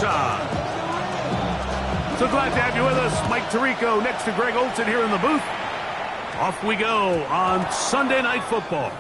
overtime. So glad to have you with us. Mike Tirico next to Greg Olsen here in the booth. Off we go on Sunday Night Football.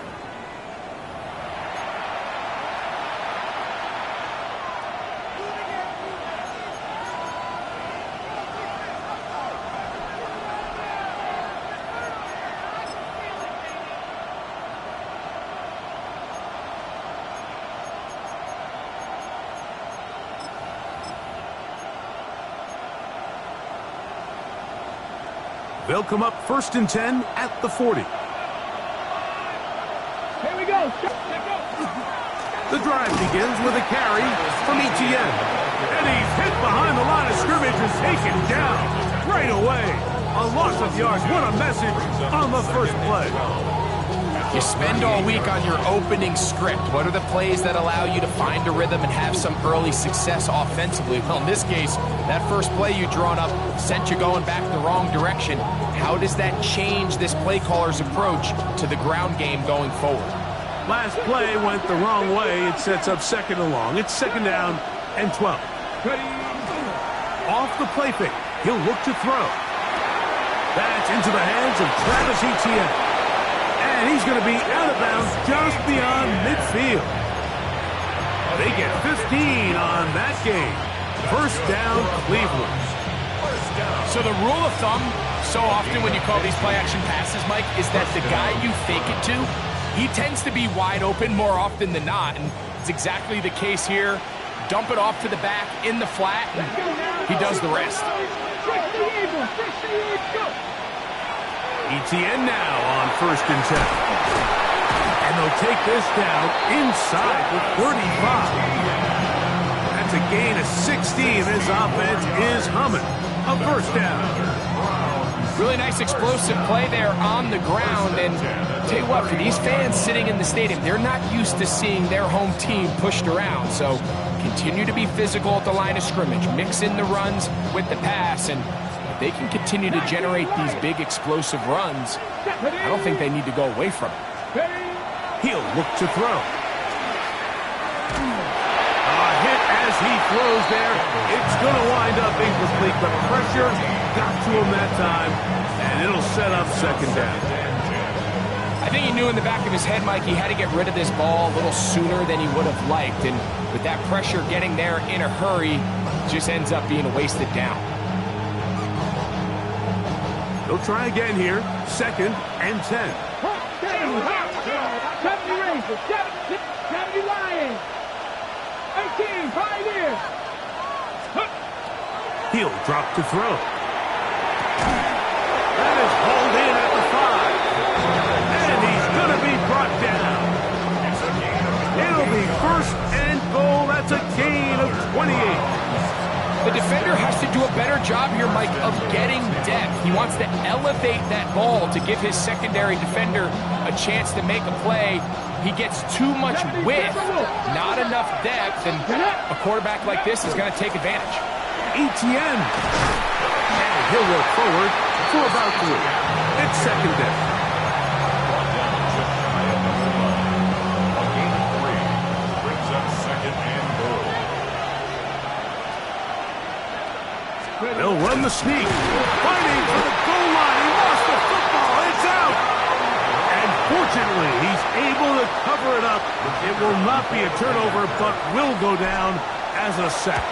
They'll come up 1st and 10 at the 40. Here we go. The drive begins with a carry from Etienne. And he's hit behind the line of scrimmage and taken down right away. A loss of yards. What a message on the first play. You spend all week on your opening script. What are the plays that allow you to find a rhythm and have some early success offensively? Well, in this case, that first play you drawn up sent you going back the wrong direction. How does that change this play caller's approach to the ground game going forward? Last play went the wrong way. It sets up 2nd and long. It's 2nd down and 12. Off the play fake. He'll look to throw. That's into the hands of Travis Etienne. And he's going to be out of bounds just beyond midfield. They get 15 on that game. 1st down, Cleveland. So the rule of thumb, so often when you call these play-action passes, Mike, is that the guy you fake it to, he tends to be wide open more often than not. And it's exactly the case here. Dump it off to the back in the flat, and he does the rest. Etienne now on 1st and 10. And they'll take this down inside the 35. That's a gain of 16. This offense is humming. A 1st down. Really nice explosive play there on the ground. And tell you what, for these fans sitting in the stadium, they're not used to seeing their home team pushed around. So continue to be physical at the line of scrimmage. Mix in the runs with the pass, and they can continue to generate these big explosive runs. I don't think they need to go away from it. He'll look to throw. A hit as he throws there. It's going to wind up incomplete. The pressure got to him that time, and it'll set up 2nd down. I think he knew in the back of his head, Mike, he had to get rid of this ball a little sooner than he would have liked. And with that pressure getting there in a hurry, just ends up being a wasted down. They'll try again here. 2nd and 10. 70 Rangers, 70 Lions, 18 Pioneers. He'll drop to throw. That is hauled in at the 5. And he's going to be brought down. It'll be 1st and goal. That's a gain of 28. The defender has to do a better job here, Mike, of getting depth. He wants to elevate that ball to give his secondary defender a chance to make a play. He gets too much width, not enough depth, and a quarterback like this is going to take advantage. Etienne. And he'll work forward to about 3. It's 2nd down. They'll run the sneak. Fighting for the goal line. He lost the football. It's out. And fortunately, he's able to cover it up. It will not be a turnover, but will go down as a sack.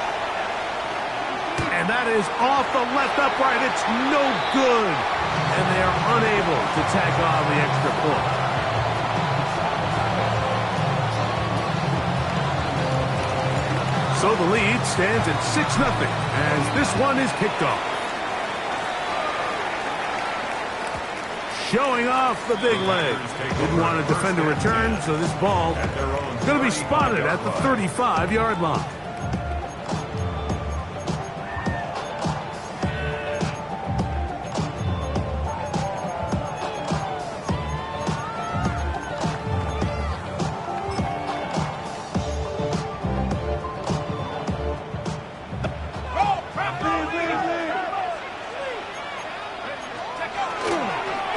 And that is off the left upright. It's no good. And they are unable to tack on the extra point. So the lead stands at 6-0 as this one is kicked off. Showing off the big legs. Didn't want to defend a return, so this ball is going to be spotted at the 35-yard line.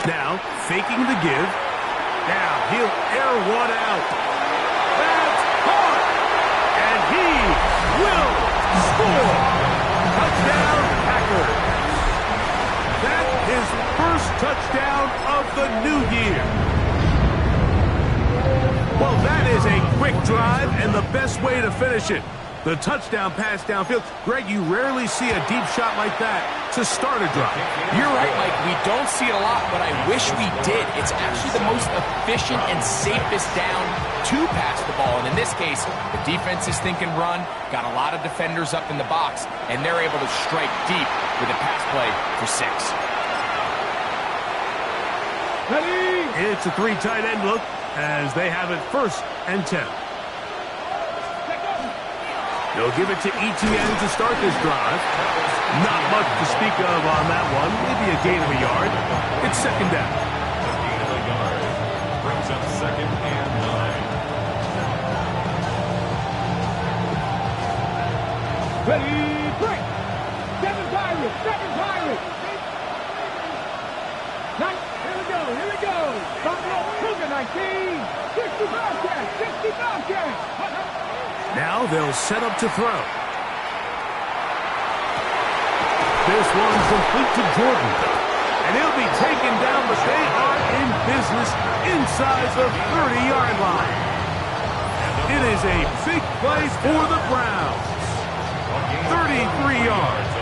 Now, faking the give. Now, he'll air one out. That's hard. And he will score. touchdown of the new year. Well, that is a quick drive and the best way to finish it. The touchdown pass downfield. Greg, you rarely see a deep shot like that to start a drive. You're right, Mike. We don't see it a lot, but I wish we did. It's actually the most efficient and safest down to pass the ball. And in this case, the defense is thinking run, got a lot of defenders up in the box, and they're able to strike deep with a pass play for 6. Ready? It's a 3 tight end look as they have it 1st and 10. They'll give it to ETN to start this drive. Not much to speak of on that one. Maybe a gain of a yard. It's 2nd down. Brings up 2nd and 9. Ready, break. 7 Pirates, 7 Pirates. Here we go. Cougar 19. 60 Bobcats, 60 Bobcats. Now they'll set up to throw. This one's complete to Jordan. And he'll be taken down, but they are in business inside the 30-yard line. It is a big play for the Browns. 33 yards.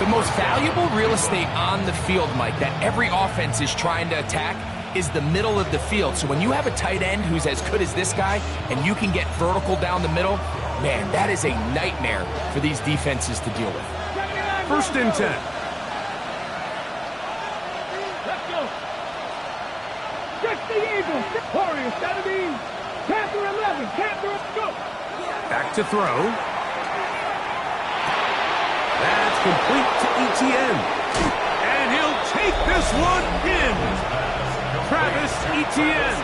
The most valuable real estate on the field, Mike, that every offense is trying to attack is the middle of the field. So when you have a tight end who's as good as this guy and you can get vertical down the middle, man, that is a nightmare for these defenses to deal with. 1st and 10. Let's go. 60 Eagles. Warriors, that'll be Panther 11. Panther, go. Back to throw. That's complete to ETN. And he'll take this one in. Travis Etienne.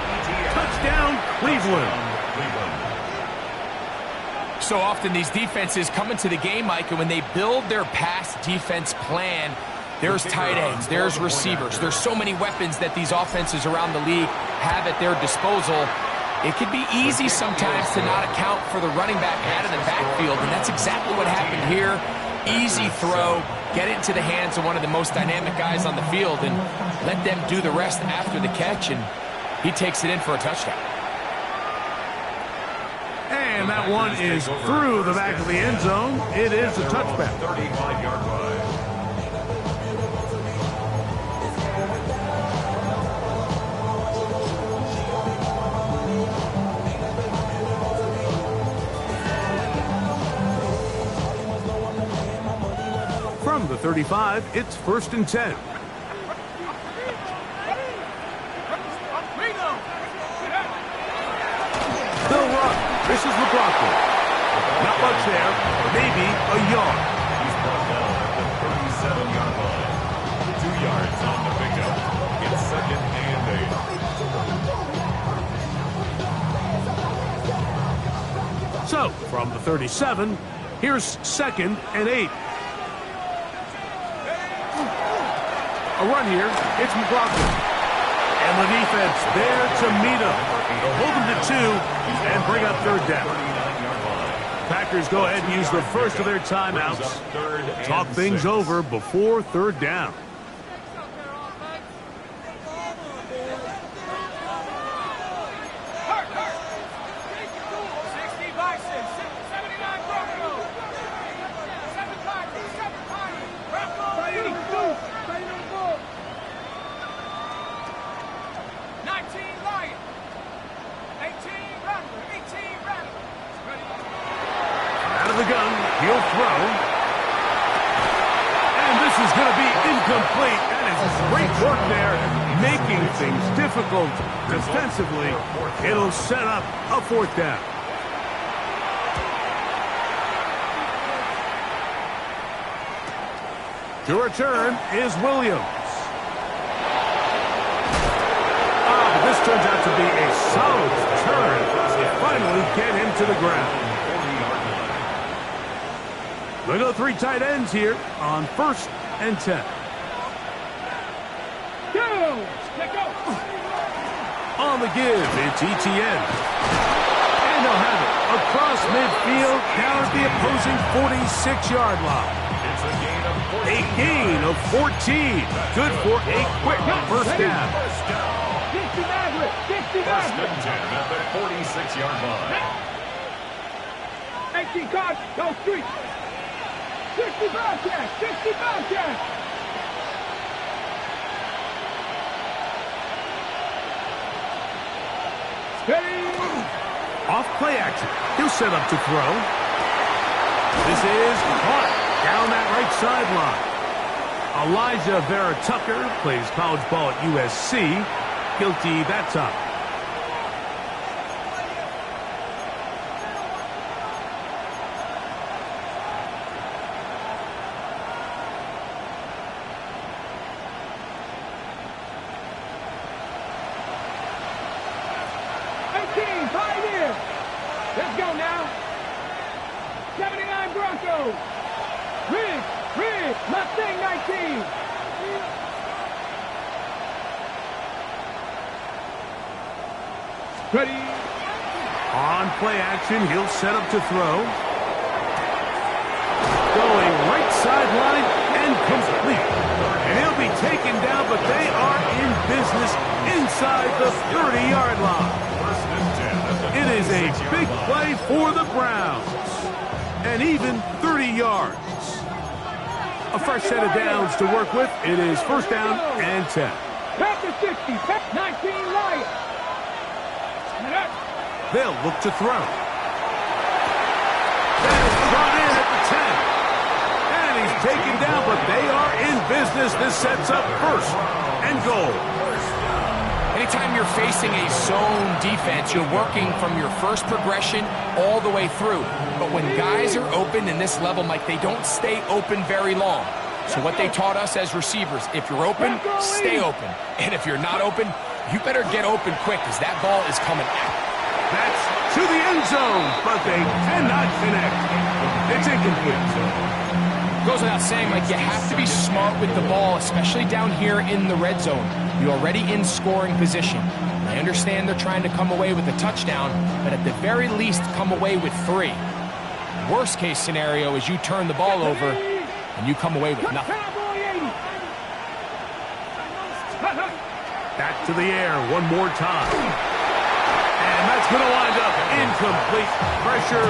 Touchdown, Cleveland. So often these defenses come into the game, Mike, and when they build their pass defense plan, there's tight ends, there's receivers, there's so many weapons that these offenses around the league have at their disposal. It can be easy sometimes to not account for the running back out of the backfield, and that's exactly what happened here. Easy throw, get it into the hands of one of the most dynamic guys on the field, and let them do the rest after the catch, and he takes it in for a touchdown. And that one is through the back of the end zone. It is a touchback. 35-yard line. From the 35, it's 1st and 10. They'll run. This is McLaughlin. Not much there. Maybe a yard. He's brought down at the 37-yard line. 2 yards on the pickup. It's 2nd and 8. So, from the 37, here's 2nd and 8. A run here. It's McLaughlin. And the defense there to meet him. They'll hold him to 2 and bring up 3rd down. Packers go ahead and use the first of their timeouts. Talk things over before 3rd down. The gun, he'll throw. And this is going to be incomplete. That is great work there, making things difficult defensively. It'll set up a 4th down. To return is Williams. This turns out to be a solid return to finally get him to the ground. We'll go 3 tight ends here on 1st and 10. Go! On the give, it's ETN. And they'll have it across midfield down at the opposing 46-yard line. It's a gain of A gain of 14. Good for a quick first down. 60 Maverick. 60 First Maverick. and 10 at the 46-yard line. 18 cards. Go street. 60 Bobcat. 60 Bobcat. Steady. Off play action. He'll set up to throw. This is caught down that right sideline. Elijah Vera Tucker plays college ball at USC. He'll tee that time. Pioneer. Let's go now. 79 Broncos. Riggs, Mustang 19. Ready. On play action, he'll set up to throw. Going right sideline and complete. And he'll be taken down, but they are in business inside the 30-yard line. First and 10 at the It is a 46-yard big line. play for the Browns. And even 30 yards. A fresh set of downs to work with. It is first down and 10. Panther 60. 19 Lions. They'll look to throw. That is brought in at the 10. And he's taken down, but they are in business. This sets up first and goal. Anytime you're facing a zone defense, you're working from your first progression all the way through. But when guys are open in this level, Mike, they don't stay open very long. So what they taught us as receivers, if you're open, stay open. And if you're not open, you better get open quick because that ball is coming out. That's to the end zone, but they cannot connect. It's incomplete. Goes without saying, like, you have to be smart with the ball, especially down here in the red zone. You're already in scoring position. I understand they're trying to come away with a touchdown, but at the very least, come away with 3. Worst case scenario is you turn the ball over and you come away with nothing. Back to the air one more time. And that's going to wind up incomplete. Pressure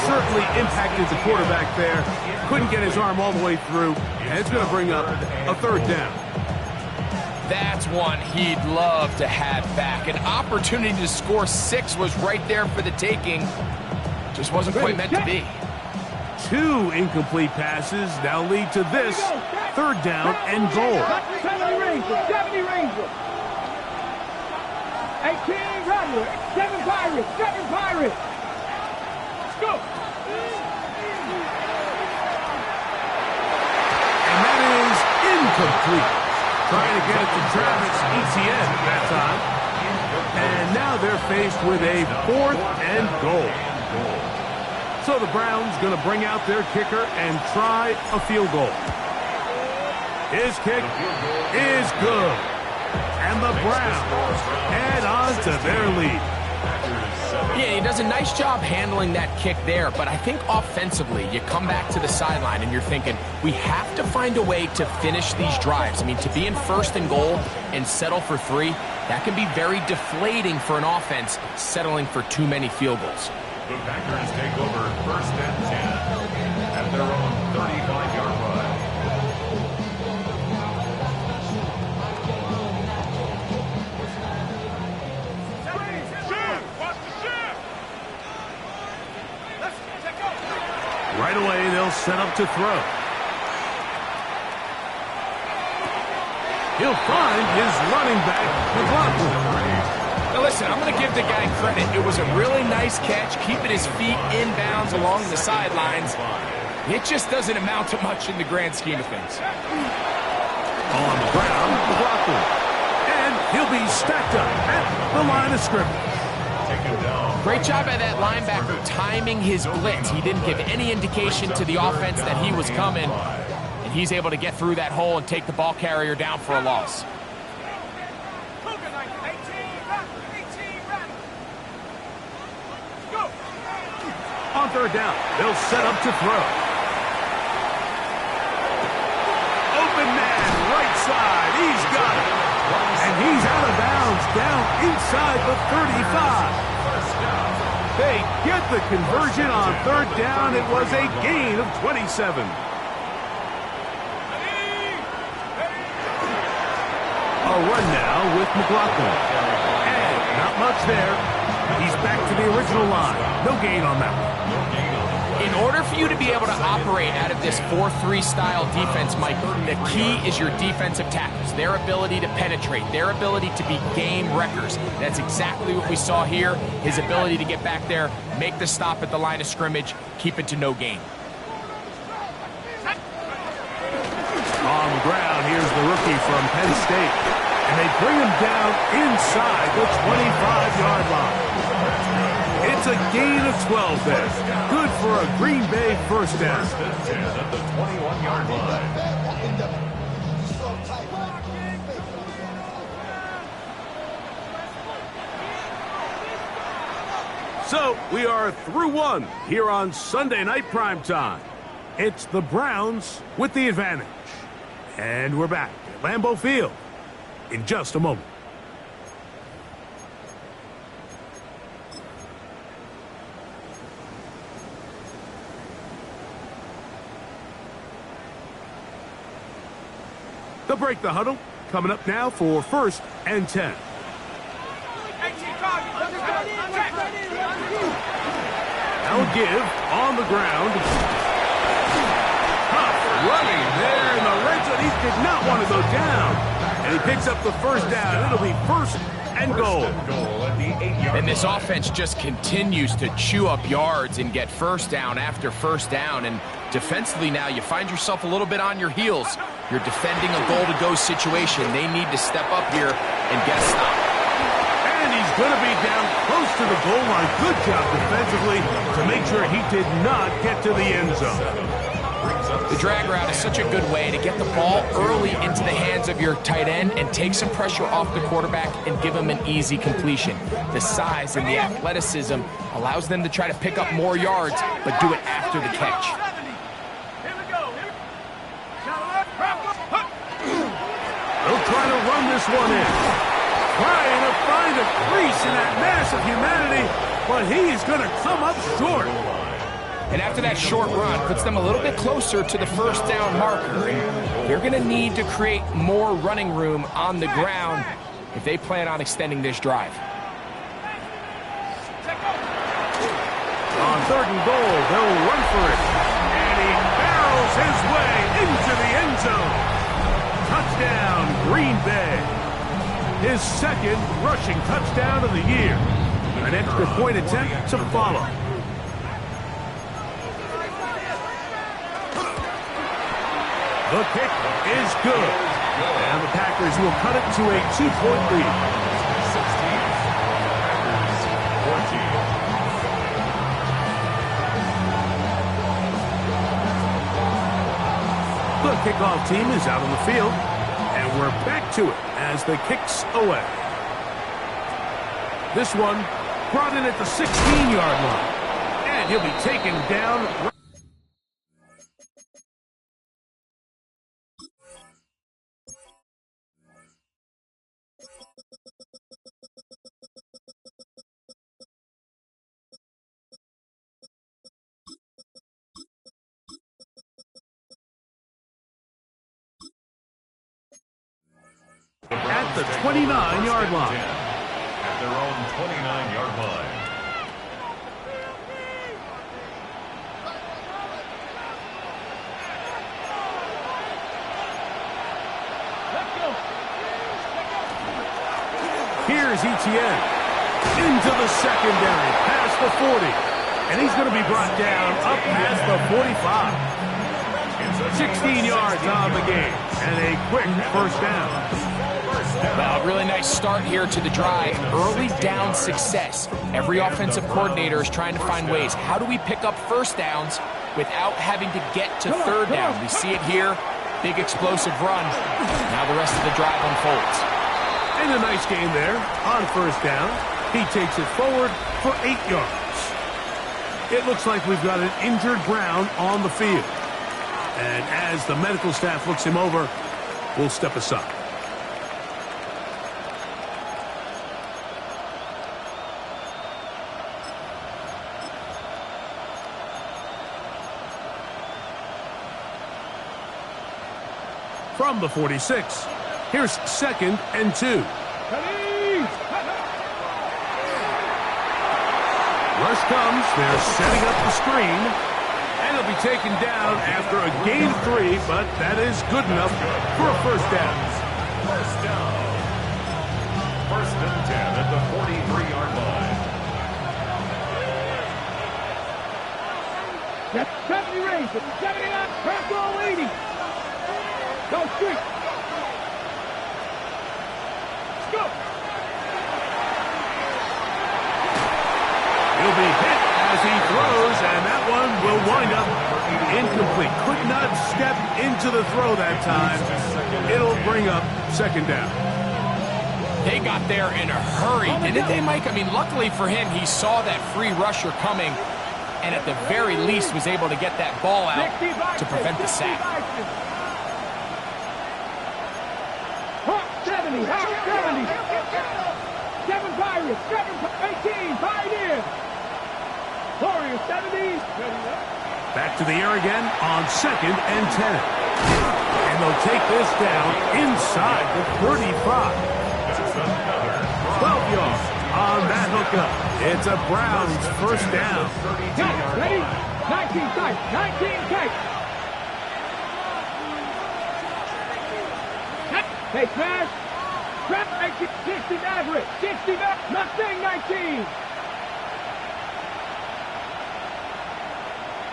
certainly impacted the quarterback there. Couldn't get his arm all the way through. And it's going to bring up a third down. That's one he'd love to have back. An opportunity to score 6 was right there for the taking. Just wasn't quite meant to be. 2 incomplete passes now lead to this third down and goal. 70 Rangers. 70 Rangers. 18 Rattler. 7 Pirates. 7 Pirates. Let's go. And that is incomplete. Trying to get it to Travis Etienne that time. And now they're faced with a 4th and goal. So the Browns going to bring out their kicker and try a field goal. His kick is good. And the Browns add on to their lead. Yeah, he does a nice job handling that kick there, but I think offensively, you come back to the sideline and you're thinking, we have to find a way to finish these drives. I mean, to be in first and goal and settle for 3, that can be very deflating for an offense settling for too many field goals. The Packers take over first and 10 at their own 35-yard line. Right away, they'll set up to throw. He'll find his running back, McLaughlin. Now listen, I'm going to give the guy credit. It was a really nice catch, keeping his feet inbounds along the sidelines. It just doesn't amount to much in the grand scheme of things. On the ground, McLaughlin. And he'll be stacked up at the line of scrimmage. Great job by that linebacker timing his blitz. He didn't give any indication to the offense that he was coming. And he's able to get through that hole and take the ball carrier down for a loss. On third down, they'll set up to throw. inside. He's got it. And he's out of bounds, down inside the 35. They get the conversion on third down. It was a gain of 27. A run now with McLaughlin. And not much there. He's back to the original line. No gain on that one. In order for you to be able to operate out of this 4-3 style defense, Mike, the key is your defensive tackles, their ability to penetrate, their ability to be game wreckers. That's exactly what we saw here, his ability to get back there, make the stop at the line of scrimmage, keep it to no gain. On the ground, here's the rookie from Penn State. And they bring him down inside the 25-yard line. It's a gain of 12 there. Good for a Green Bay first down. At the 21-yard line. So we are through one here on Sunday Night Primetime. It's the Browns with the advantage. And we're back at Lambeau Field in just a moment. They'll break the huddle. Coming up now for 1st and 10. Now a give on the ground. Tough running there in the red zone. He did not want to go down. And he picks up the first down. It'll be 1st and goal. And this offense just continues to chew up yards and get first down after first down. And defensively now, you find yourself a little bit on your heels. You're defending a goal-to-go situation. They need to step up here and get a stop. And he's going to be down close to the goal line. Good job defensively to make sure he did not get to the end zone. The drag route is such a good way to get the ball early into the hands of your tight end and take some pressure off the quarterback and give him an easy completion. The size and the athleticism allows them to try to pick up more yards, but do it after the catch. They'll try to run this one in. Trying to find a crease in that mass of humanity, but he is going to come up short. And after that short run, puts them a little bit closer to the first down marker. And they're going to need to create more running room on the ground if they plan on extending this drive. On 3rd and goal, they'll run for it. And he barrels his way into the end zone. Touchdown, Green Bay. His 2nd rushing touchdown of the year. An extra point attempt to follow. The kick is good. And the Packers will cut it to a 2-point lead. 16. Packers 14. The kickoff team is out on the field. And we're back to it as the kick's away. This one brought in at the 16-yard line. And he'll be taken down. At the 29-yard line. At their own 29-yard line. Here's Etienne. Into the secondary, past the 40. And he's going to be brought down up past the 45. 16 yards on the game. And a quick first down. Well, a really nice start here to the drive. Early down success. Every offensive coordinator is trying to find ways. How do we pick up first downs without having to get to third down? We see it here. Big explosive run. Now the rest of the drive unfolds. And a nice game there on first down. He takes it forward for 8 yards. It looks like we've got an injured Brown on the field. And as the medical staff looks him over, will step aside. From the 46, here's 2nd and 2. Rush comes, they're setting up the screen, and he'll be taken down after a gain of 3, but that is good enough for a first down. First down. 1st and 10 at the 43-yard line. That's 70 race, 79, back goal 80. Go street. Go. He'll be hit as he throws, and that one will wind up incomplete. Could not step into the throw that time. It'll bring up 2nd down. They got there in a hurry, didn't they, Mike? I mean, luckily for him, he saw that free rusher coming, and at the very least was able to get that ball out to prevent the sack. 70, 70. 7 Pirates, 18, Pioneers. Warriors, 70. Back to the air again on 2nd and 10. And they'll take this down inside the 35. 12 yards on that hookup. It's a Browns first down. Ready? 19 tight, 19 tight. Hey, smash. Trap 19, 60 average, 60 back, Mustang 19.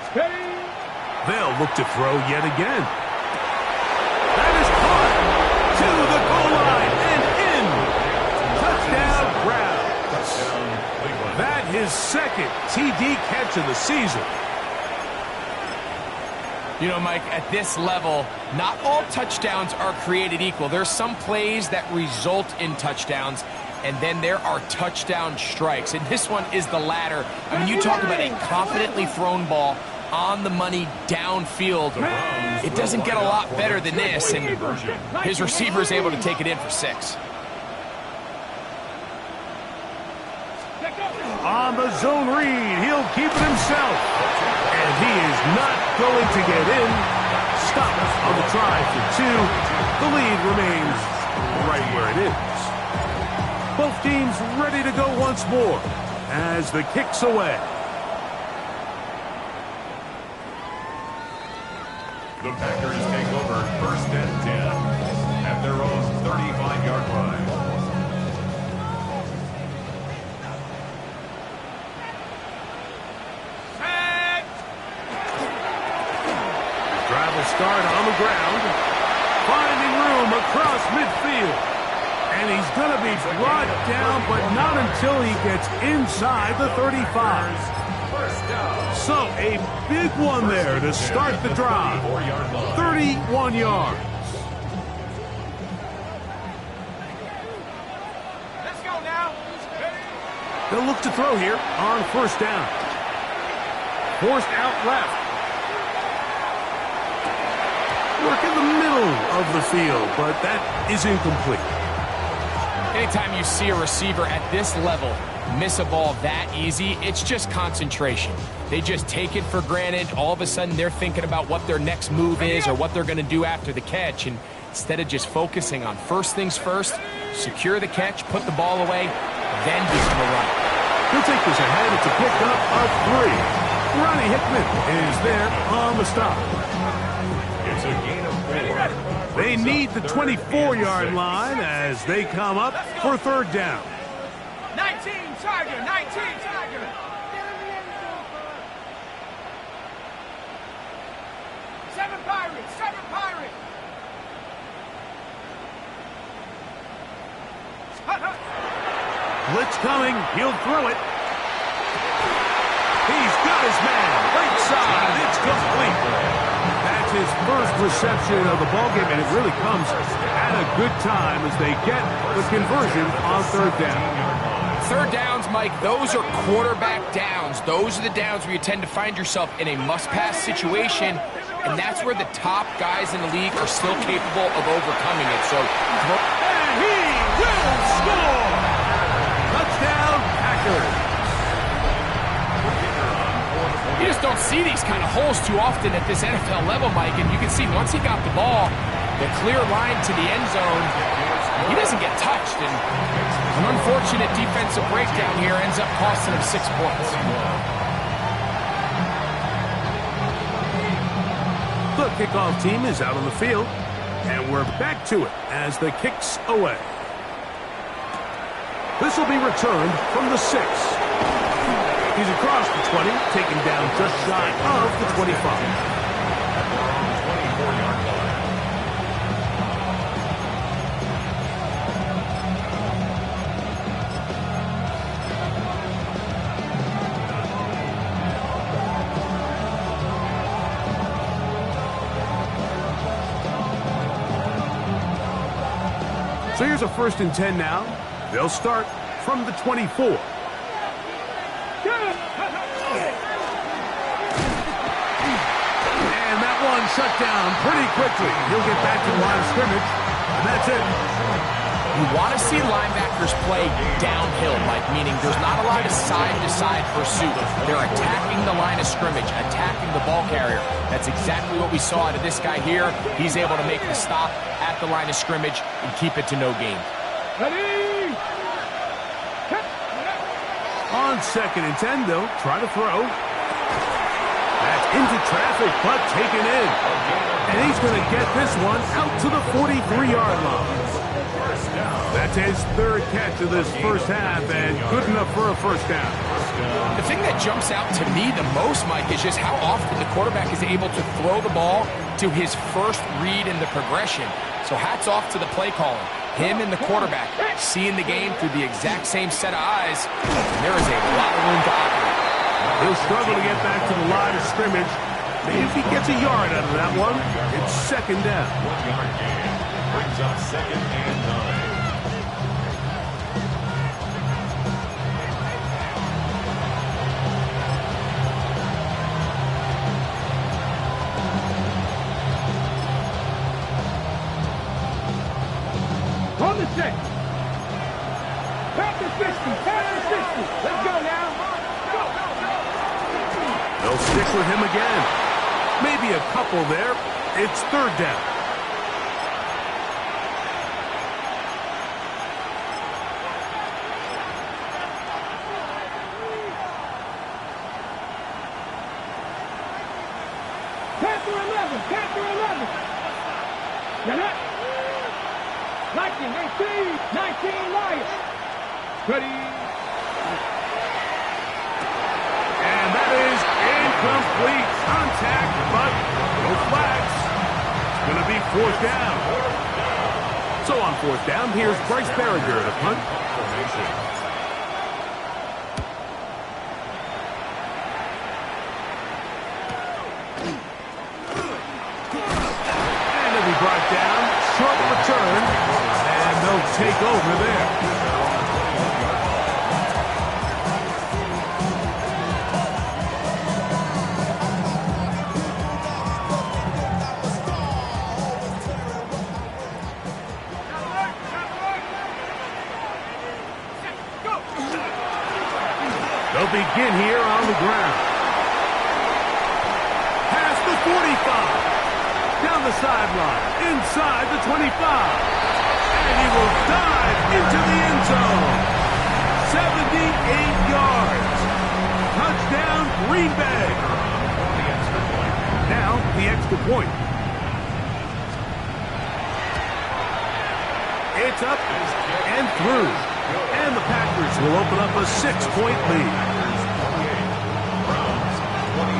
Steady. They'll look to throw yet again. That is caught to the goal line and in. Touchdown, Browns. That his 2nd TD catch of the season. You know, Mike, at this level, not all touchdowns are created equal. There's some plays that result in touchdowns, and then there are touchdown strikes. And this one is the latter. I mean, you talk about a confidently thrown ball on the money downfield. It doesn't get a lot better than this, and his receiver is able to take it in for 6. On the zone read, he'll keep it himself. And he is not going to get in. Stop on the try for 2. The lead remains right where it is. Both teams ready to go once more as the kick's away. The Packers take over 1st and 10 at their own 35-yard line. Drive will start on the ground, finding room across midfield. And he's going to be brought down, but not until he gets inside the 35. So a big one there to start the drive. 31 yards. Let's go now. They'll look to throw here on 1st down. Forced out left. Work in the middle of the field, but that is incomplete. Anytime you see a receiver at this level miss a ball that easy, it's just concentration. They just take it for granted. All of a sudden, they're thinking about what their next move is or what they're going to do after the catch. And instead of just focusing on first things first, secure the catch, put the ball away, then begin to run. He'll take this ahead. It's a pickup of 3. Ronnie Hickman is there on the stop. It's a gain of 4. They need the 24-yard line as they come up for 3rd down. 19 Tiger, 19 Tiger. 7 Pirates, 7 Pirates. Blitz coming. He'll throw it. He's got his man. Right side. It's complete. That's his first reception of the ballgame, and it really comes at a good time as they get the conversion on 3rd down. Third downs, Mike, those are quarterback downs. Those are the downs where you tend to find yourself in a must-pass situation, and that's where the top guys in the league are still capable of overcoming it. So, and he will score! Touchdown, Packers! you just don't see these kind of holes too often at this NFL level, Mike, and you can see once he got the ball, the clear line to the end zone, he doesn't get touched, and an unfortunate defensive breakdown here ends up costing him 6 points. The kickoff team is out on the field, and we're back to it as the kick's away. This will be returned from the 6. He's across the 20, taken down just shy of the 25. 24-yard line. So here's a 1st and 10 now. They'll start from the 24. And that one shut down pretty quickly. He'll get back to the line of scrimmage, and that's it. You want to see linebackers play downhill, Mike, meaning there's not a lot of side-to-side pursuit. They're attacking the line of scrimmage, attacking the ball carrier. That's exactly what we saw out of this guy here. He's able to make the stop at the line of scrimmage and keep it to no gain. Ready? On 2nd and 10, they'll try to throw. That's into traffic, but taken in. And he's going to get this one out to the 43-yard line. That's his 3rd catch of this first half, and good enough for a 1st down. The thing that jumps out to me the most, Mike, is just how often the quarterback is able to throw the ball to his first read in the progression. So hats off to the play caller. Him and the quarterback seeing the game through the exact same set of eyes. And there is a lot of room to operate. He'll struggle to get back to the line of scrimmage. Maybe if he gets a yard out of that one, it's 2nd down. 1-yard gain brings up 2nd and 9. On the 6. Back to 60. Back to 60. Let's go now. Go. They'll stick with him again. Maybe a couple there. It's 3rd down. Panther 11. Panther 11. Now that. 19, 19, Lions. Ready. And that is incomplete. Contact, but no flags. It's going to be 4th down. So on 4th down, here's Bryce Berringer to punt. And it'll be brought down. Short return. And they'll take over there. They'll begin here on the ground. Past the 45. Down the sideline. Inside the 25. And he will dive into the end zone. 78 yards. Touchdown, Green Bay. Now, the extra point. It's up and through. And the Packers will open up a 6-point lead. Browns 22.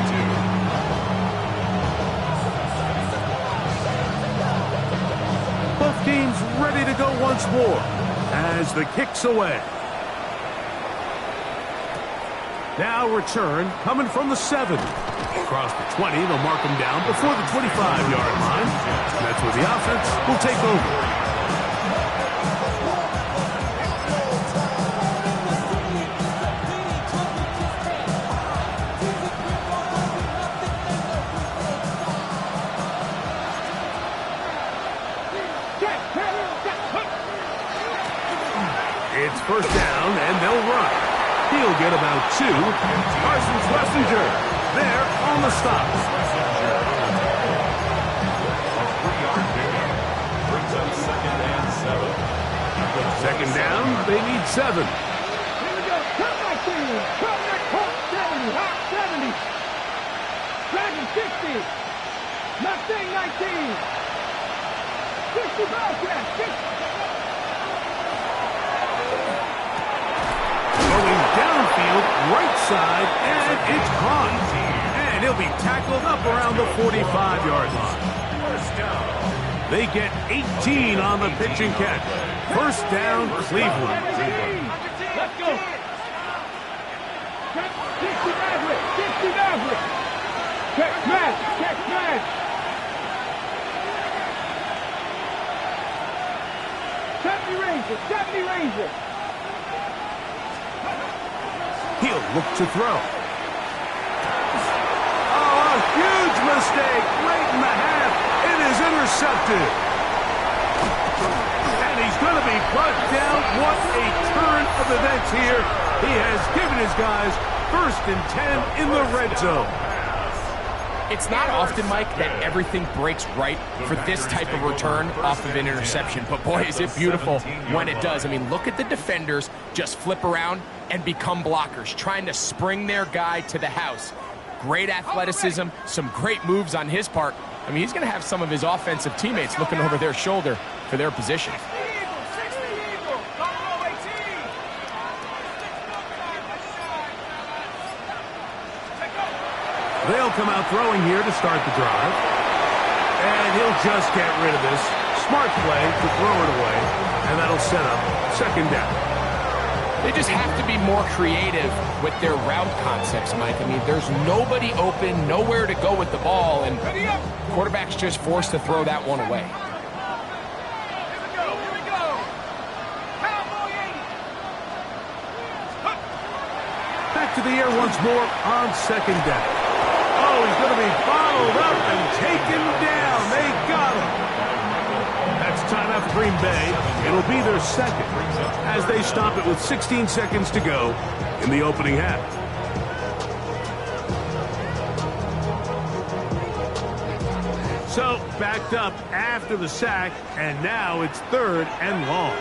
Both teams ready to go once more as the kick's away. Now return coming from the 7. Across the 20, they'll mark him down before the 25-yard line. That's where the offense will take over. first down, and they'll run. He'll get about 2. Carson Schlesinger there on the stop. Second down, they need 7. Here we go. Cut my team. Cut that court 70. Hot 70. Dragon 60. Mustang 19. 60 Bobcat. 60. Going downfield, right side, and it's caught. And he'll be tackled up around the 45-yard line. They get 18 on the pitch and catch. First down, Cleveland. Let's go. 60 Maverick. 60 Maverick. Check smash. Check smash. 70 Ranger. 70 Ranger. He'll look to throw. Oh, a huge mistake late in the half. It is intercepted. And he's going to be brought down. What a turn of events here. He has given his guys 1st and 10 in the red zone. It's not often, Mike, that everything breaks right for this type of return off of an interception. But, boy, is it beautiful when it does. I mean, look at the defenders just flip around and become blockers, trying to spring their guy to the house. Great athleticism, some great moves on his part. I mean, he's going to have some of his offensive teammates looking over their shoulder for their position. They'll come out throwing here to start the drive. And he'll just get rid of this. Smart play to throw it away. And that'll set up second down. They just have to be more creative with their route concepts, Mike. I mean, there's nobody open, nowhere to go with the ball, and quarterback's just forced to throw that one away. Here we go. Cowboy 80. Back to the air once more on second down. Oh, he's going to be bottled up and taken down. They got him. That's timeout for Green Bay. It'll be their second as they stop it with 16 seconds to go in the opening half. So, backed up after the sack, and now it's 3rd and long.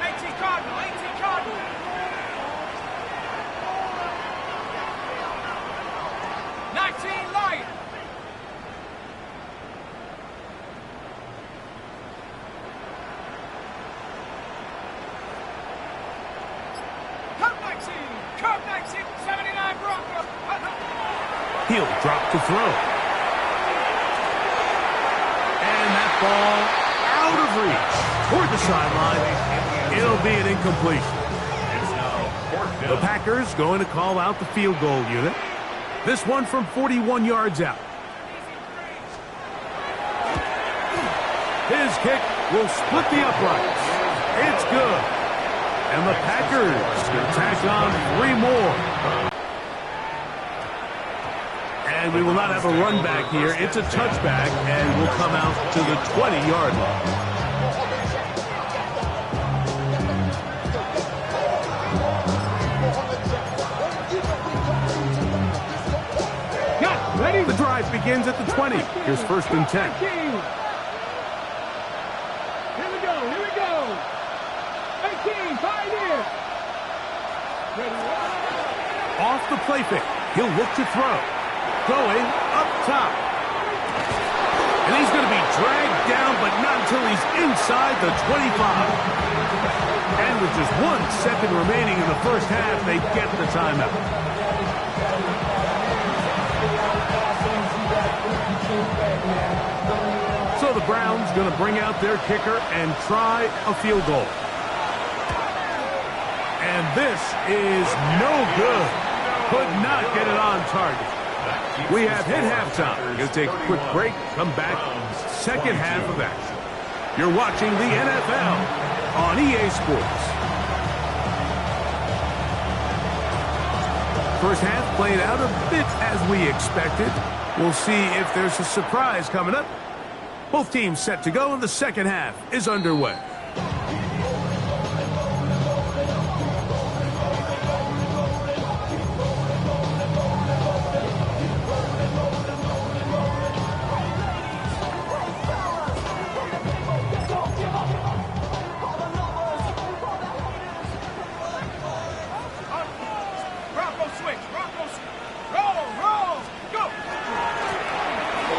18 Cardinal. 18 Cardinal. 19 Lion. Curve 19, 79 Bronco. He'll drop to throw. And that ball out of reach toward the sideline. It'll be an incompletion. The Packers going to call out the field goal unit. This one from 41 yards out. His kick will split the uprights. It's good. And the Packers will tack on 3 more. And we will not have a run back here. It's a touchback, and will come out to the 20-yard line. Ready? The drive begins at the 20. Here's 1st and 10. Here we go. Here we go. 18, Pioneer. Ready? Off the play fake. He'll look to throw. Going up top. And he's going to be dragged down, but not until he's inside the 25. And with just 1 second remaining in the first half, they get the timeout. So the Browns going to bring out their kicker and try a field goal. And this is no good. Could not get it on target. We have hit halftime. We're going to take a quick break. Come back. Second half of action. You're watching the NFL on EA Sports. First half played out a bit as we expected. We'll see if there's a surprise coming up. Both teams set to go, and the second half is underway.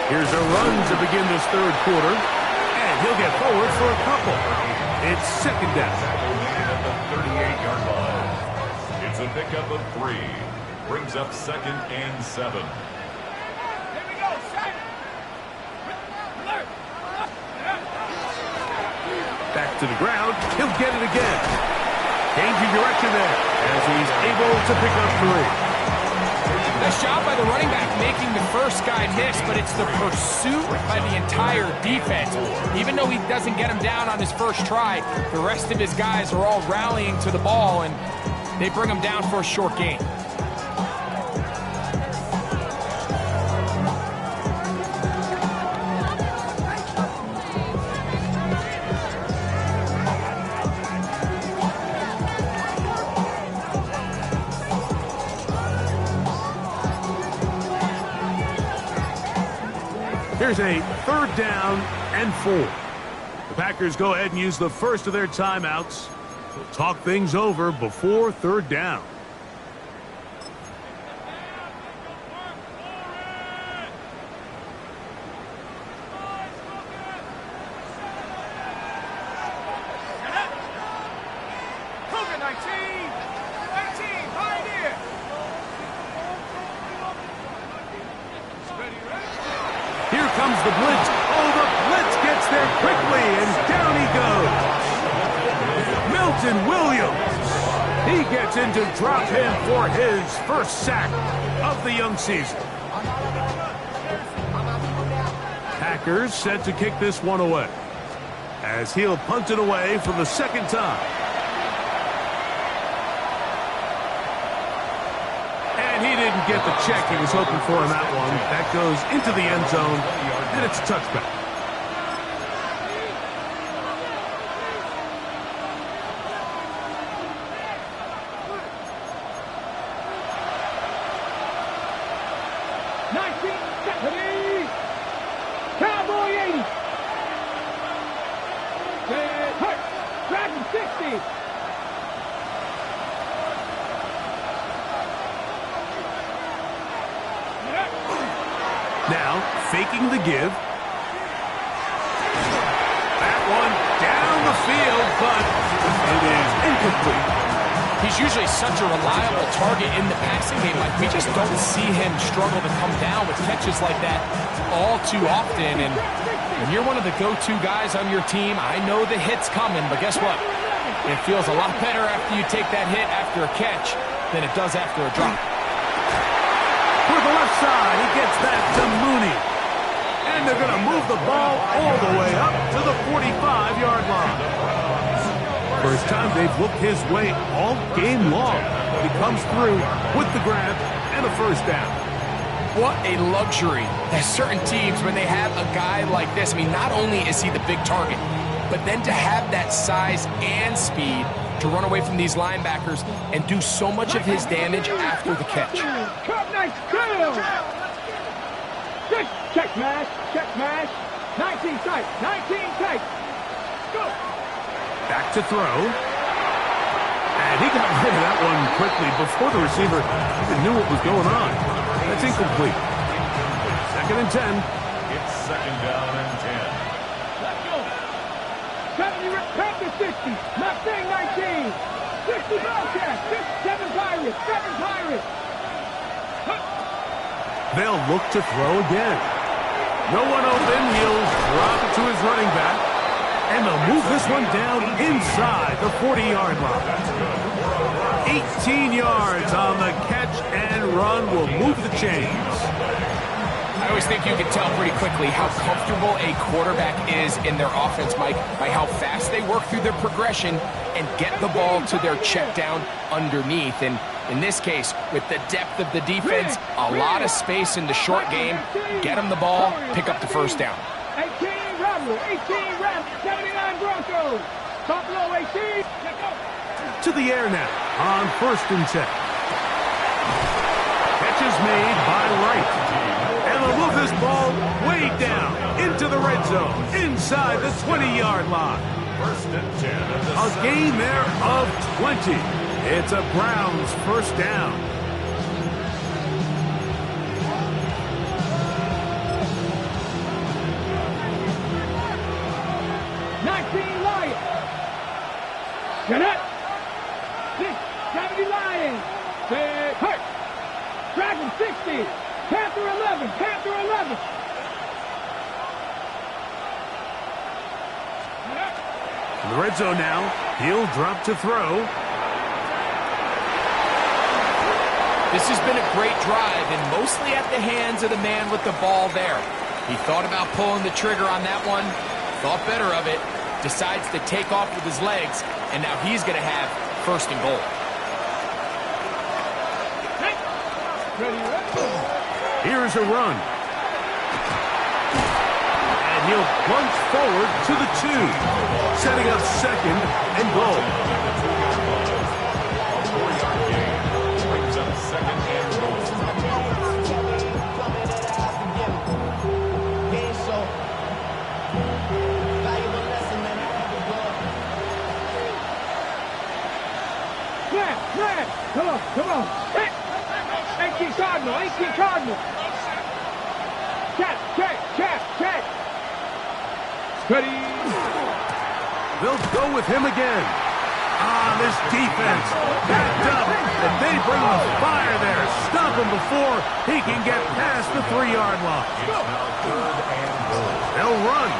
Here's a run to begin this third quarter, and he'll get forward for a couple. It's second down. At the 38-yard line. It's a pickup of 3. Brings up 2nd and 7. Back to the ground. He'll get it again. Changing direction there as he's able to pick up 3. Nice job by the running back making the first guy miss, but it's the pursuit by the entire defense. Even though he doesn't get him down on his first try, the rest of his guys are all rallying to the ball, and they bring him down for a short gain. Here's a third down and 4. The Packers go ahead and use the first of their timeouts. They'll talk things over before third down. Here comes the blitz. Oh, the blitz gets there quickly, and down he goes. Milton Williams. He gets into drop him for his first sack of the young season. Packers set to kick this one away as he'll punt it away for the second time. And he didn't get the check he was hoping for in that one. That goes into the end zone, and it's a touchback. Cowboy 80. Hurt. Dragon 60. Now, faking the give. That one down the field, but it is incomplete. He's usually such a reliable target in the passing game. Like, we just don't see him struggle to come down with catches like that all too often. And when you're one of the go-to guys on your team, I know the hit's coming, but guess what? It feels a lot better after you take that hit after a catch than it does after a drop. For the left side, he gets that to Mooney. And they're going to move the ball all the way up to the 45-yard line. First time they've looked his way all game long. He comes through with the grab and a first down. What a luxury. There's certain teams when they have a guy like this. I mean, not only is he the big target, but then to have that size and speed to run away from these linebackers and do so much of his damage after the catch. Nice kill. Check smash. Check smash. 19 tight. 19 tight. Go. Back to throw. And he got rid of that one quickly before the receiver even knew what was going on. That's incomplete. Second and 10. It's second down and 10. Let's go. 70, 60. Mustang 19. 60 Bobcat. 7 Pirates. 7 Pirates. They'll look to throw again. No one open. He'll drop it to his running back. And they'll move this one down inside the 40-yard line. 18 yards on the catch and run will move the chains. I always think you can tell pretty quickly how comfortable a quarterback is in their offense, Mike, by how fast they work through their progression and get the ball to their check down underneath. And in this case, with the depth of the defense, a lot of space in the short game, get them the ball, pick up the first down. 18 Rebel, 18 Rebel, 79 Broncos. Top low 18. To the air now on first and 10. Catch is made by Wright. And they'll move this ball way down into the red zone, inside the 20-yard line. First and 10. A gain there of 20. It's a Browns first down. Get up. 670 Lions. Hurt. Dragon 60. Panther 11. Panther 11. In the red zone now. He'll drop to throw. This has been a great drive, and mostly at the hands of the man with the ball there. He thought about pulling the trigger on that one, thought better of it, decides to take off with his legs, and now he's going to have first and goal. Here's a run. And he'll plunge forward to the 2, setting up second and goal. Come on. Hey! 18 Cardinal. Check. Ready. They'll go with him again. This defense backed up, and they bring the fire there. Stop him before he can get past the 3-yard line. They'll run.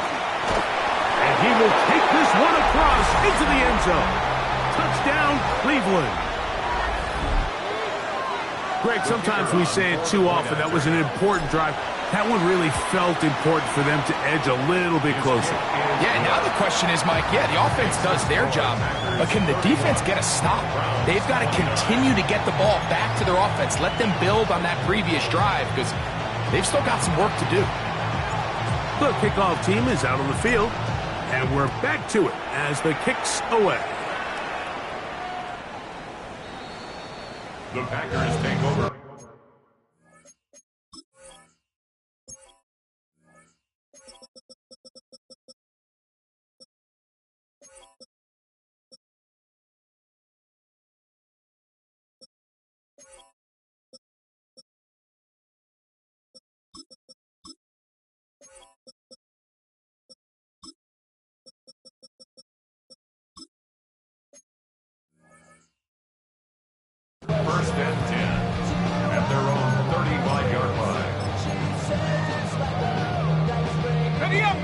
And he will take this one across into the end zone. Touchdown, Cleveland. Greg, sometimes we say it too often. That was an important drive. That one really felt important for them to edge a little bit closer. Yeah, now the question is, Mike, the offense does their job, but can the defense get a stop? They've got to continue to get the ball back to their offense. Let them build on that previous drive, because they've still got some work to do. The kickoff team is out on the field, and we're back to it as the kick's away. The Packers take over. First and 10 at their own 35-yard line. Ready up.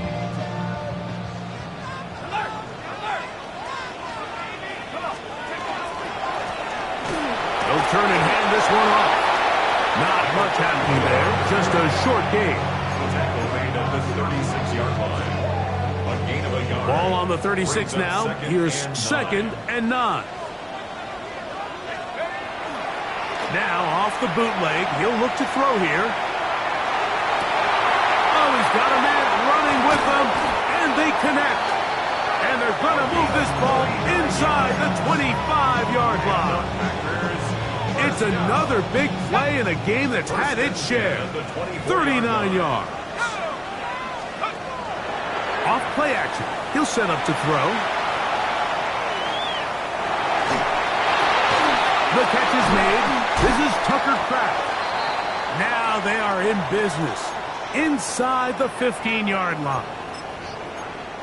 They'll turn and hand this one off. Not much happening there. Just a short gain. The tackle made at the 36-yard line. A gain of a yard. Ball on the 36 now. Here's second and 9. Now, off the bootleg, he'll look to throw here. Oh, he's got a man running with them, and they connect. And they're going to move this ball inside the 25-yard line. It's another big play in a game that's had its share. 39 yards. Off play action. He'll set up to throw. The catch is made. This is Tucker Kraft. Now they are in business inside the 15-yard line.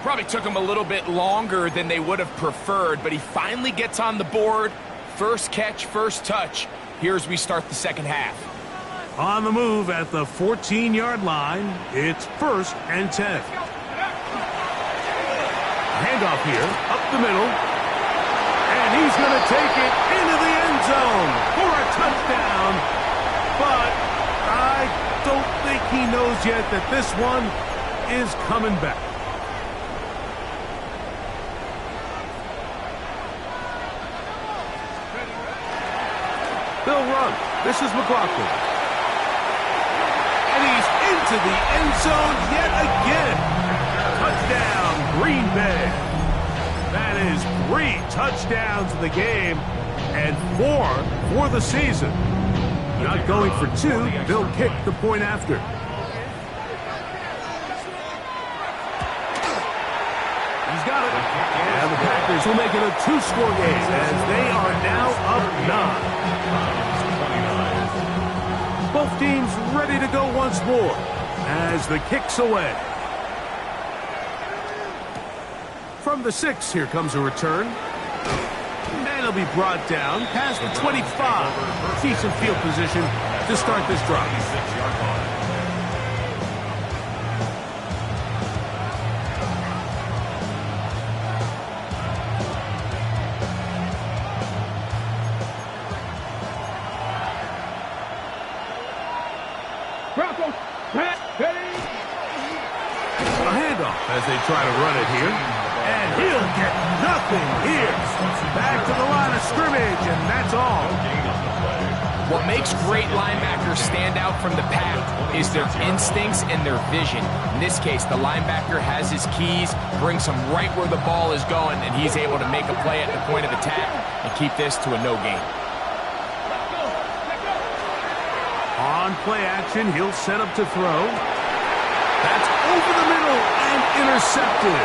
Probably took him a little bit longer than they would have preferred, but he finally gets on the board. First catch, first touch. Here as we start the second half. On the move at the 14-yard line, it's first and 10. Handoff here, up the middle. And he's going to take it into the end zone for a touchdown. But I don't think he knows yet that this one is coming back. They'll run. This is McLaughlin. And he's into the end zone yet again. Touchdown, Green Bay. That is 3 touchdowns in the game and 4 for the season. Not going for 2, they'll kick the point after. He's got it. And the Packers will make it a 2-score game as they are now up 9. Both teams ready to go once more as the kick's away. From the 6, here comes a return. They'll be brought down past the 25. Decent field position to start this drive. 26-yard line. Broncos, set, ready. A handoff as they try to run it here. And he'll get nothing here. Back to the line of scrimmage, and that's all. Gain on the play. What makes great linebackers stand out from the pack is their instincts and their vision. In this case, the linebacker has his keys, brings him right where the ball is going, and he's able to make a play at the point of attack and keep this to a no gain. On play action, he'll set up to throw. That's over the middle and intercepted.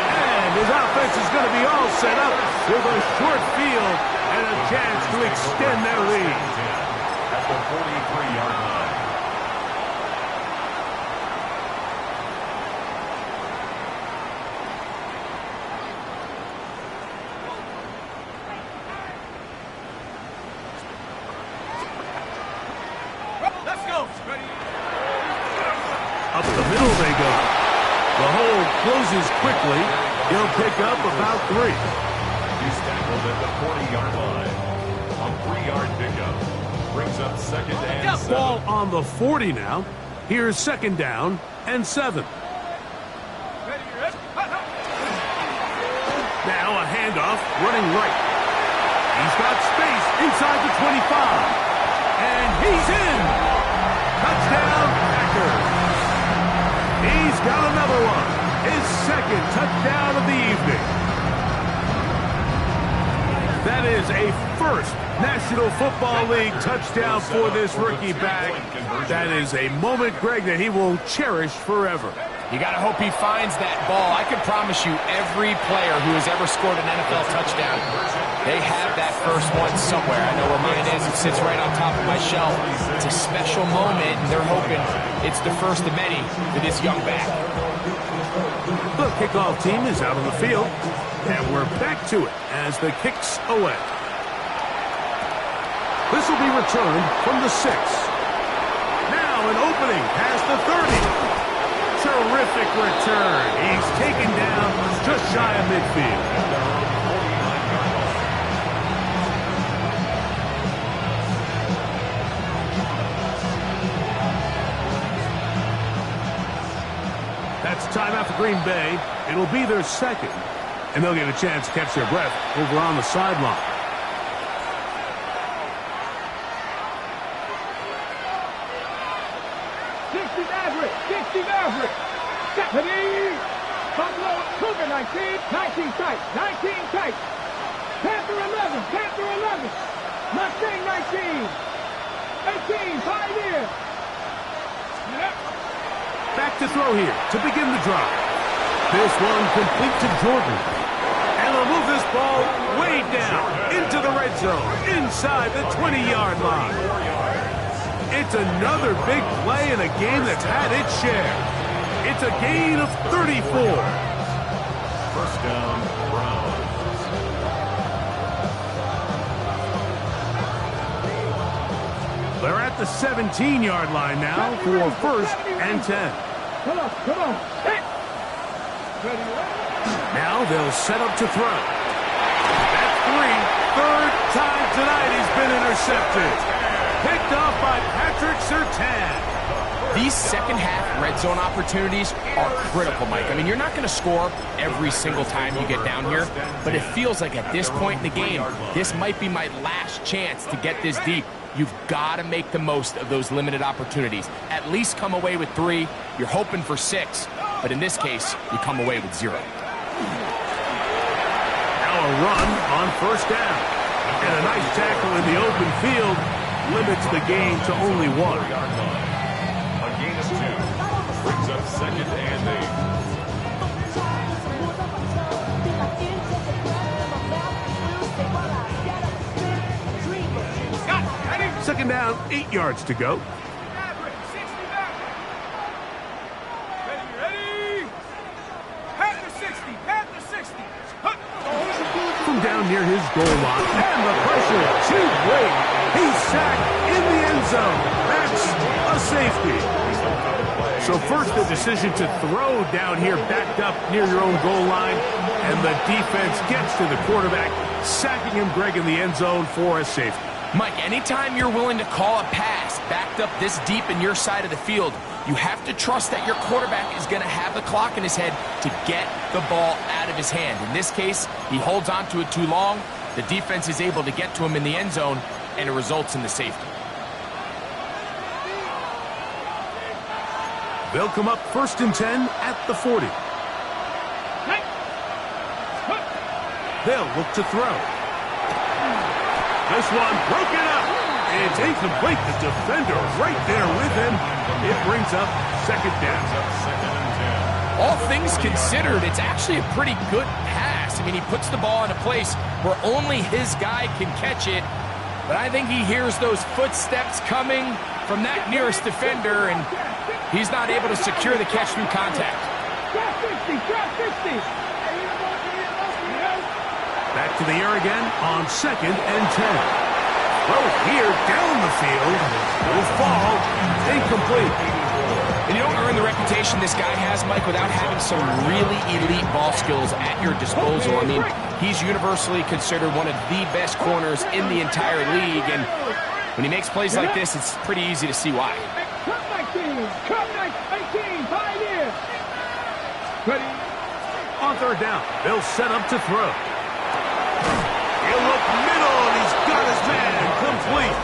And his offense is going to be all set up with a short field and a chance to extend their lead. At the 43-yard line. Up the middle they go. The hole closes quickly. He'll pick up about 3. He's tackled at the 40-yard line. A 3-yard pickup. Brings up second and 7. Ball on the 40 now. Here's second down and 7. Now a handoff running right. He's got space inside the 25. And he's in. Touchdown, Packers. He's got another one. His second touchdown of the evening. That is a first National Football League touchdown for this rookie back. That is a moment, Greg, that he will cherish forever. You got to hope he finds that ball. I can promise you every player who has ever scored an NFL touchdown, they have that first one somewhere. I know where mine is. It sits right on top of my shelf. It's a special moment, and they're hoping it's the first of many for this young back. The kickoff team is out on the field, and we're back to it as the kick's away. This will be returned from the 6. Now an opening past the 30. Terrific return. He's taken down just shy of midfield. That's timeout for Green Bay. It'll be their second, and they'll get a chance to catch their breath over on the sideline. Stephanie! Buffalo Cougar 19, 19 tight, 19 tight. Panther 11, Panther 11. Mustang 19, 18, Pioneer. Back to throw here to begin the drive. This one complete to Jordan. And they'll move this ball way down into the red zone, inside the 20-yard line. It's another big play in a game that's had its share. It's a gain of 34. First down, Browns. They're at the 17-yard line now for first and 10. Come on. Hey. Now they'll set up to throw. That's 3. Third time tonight he's been intercepted. Picked off by Patrick Surtain. These second-half red zone opportunities are critical, Mike. I mean, you're not going to score every single time you get down here, but it feels like at this point in the game, this might be my last chance to get this deep. You've got to make the most of those limited opportunities. At least come away with 3. You're hoping for 6, but in this case, you come away with 0. Now a run on first down. And a nice tackle in the open field limits the gain to only 1. Gain of 2. Brings up second and 8. Second down, 8 yards to go. From come down near his goal line. And the pressure too great. He's sacked in the end zone. That's a safety. So first, the decision to throw down here backed up near your own goal line. And the defense gets to the quarterback, sacking him, Greg, in the end zone for a safety. Mike, anytime you're willing to call a pass backed up this deep in your side of the field, you have to trust that your quarterback is going to have the clock in his head to get the ball out of his hand. In this case, he holds on to it too long. The defense is able to get to him in the end zone, and it results in the safety. They'll come up 1st and 10 at the 40. They'll look to throw. This one broken up. It's incomplete. The defender right there with him. It brings up 2nd down. All things considered, it's actually a pretty good pass. I mean, he puts the ball in a place where only his guy can catch it. But I think he hears those footsteps coming from that nearest defender, and he's not able to secure the catch through contact. Back to the air again on 2nd and 10. Throw here down the field. Will fall. Incomplete. And you don't earn the reputation this guy has, Mike, without having some really elite ball skills at your disposal. I mean, he's universally considered one of the best corners in the entire league, and when he makes plays like this, it's pretty easy to see why. Ready? On 3rd down, they'll set up to throw. He'll look middle, and he's got his man complete.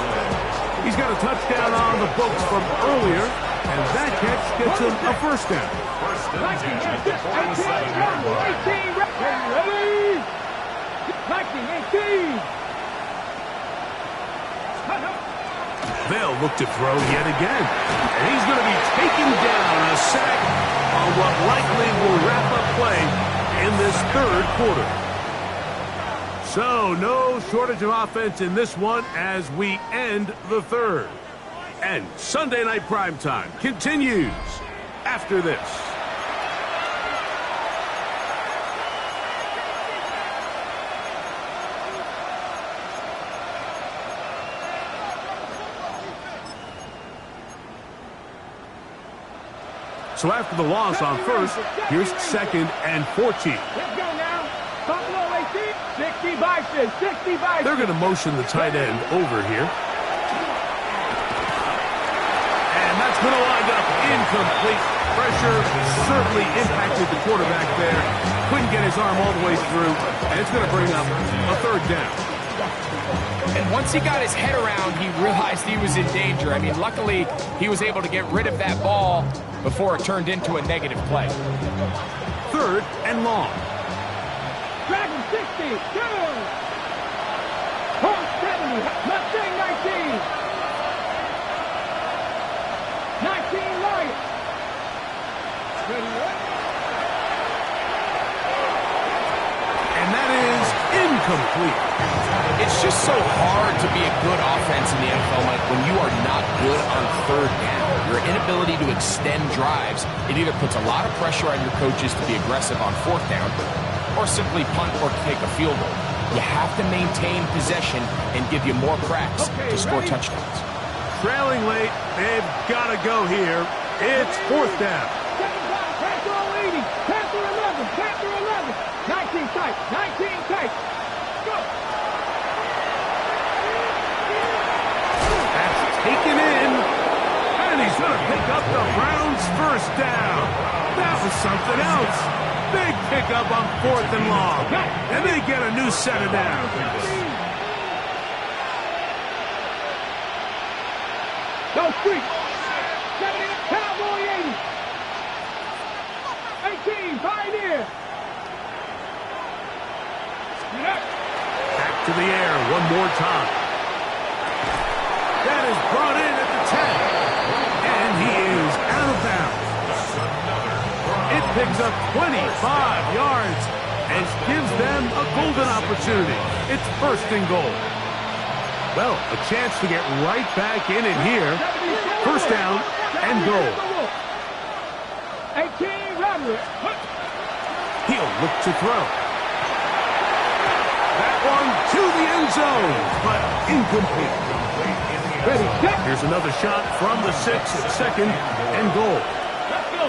He's got a touchdown on the books from earlier, and that catch gets him a 1st down. 1st and 10 at the 47-yard line. 18. They'll look to throw yet again. And he's going to be taken down, a sack on what likely will wrap up play in this 3rd quarter. So, no shortage of offense in this one as we end the 3rd. And Sunday Night Primetime continues after this. So after the loss on 1st, here's 2nd and 14. Let's go now. Buffalo 18. 60 Bison. 60 Bison. They're going to motion the tight end over here. And that's going to wind up incomplete. Pressure certainly impacted the quarterback there. Couldn't get his arm all the way through. And it's going to bring up a 3rd down. And once he got his head around, he realized he was in danger. I mean, luckily, he was able to get rid of that ball before it turned into a negative play. 3rd and long. Dragon 60. Good. Horse 70. Mustang 19. 19 Lions. And that is incomplete. It's just so hard to be a good offense in the NFL, Mike, when you are not good on 3rd down. Your inability to extend drives, it either puts a lot of pressure on your coaches to be aggressive on 4th down or simply punt or kick a field goal. You have to maintain possession and give you more cracks to score touchdowns. Trailing late, they've got to go here. It's 4th down. Panther 80. Panther 11. Panther 11. 19 tight. 19 tight. Go. That's taken in. And he's going to pick up the Browns' 1st down. That was something else. Big pickup on 4th and long. And they get a new set of downs. Go street. 70. Cowboy 80. 18. Pioneer. Back to the air one more time. That is brought in at the 10. And he is out of bounds. It picks up 25 yards and gives them a golden opportunity. It's 1st and goal. Well, a chance to get right back in it here. 1st down and goal. 18 Roderick. He'll look to throw. That to the end zone, but incomplete. Ready, set. Here's another shot from the 6, 2nd and goal. Let's go.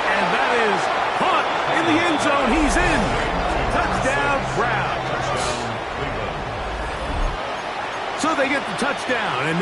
And that is caught in the end zone. He's in. Touchdown, Browns. So they get the touchdown. And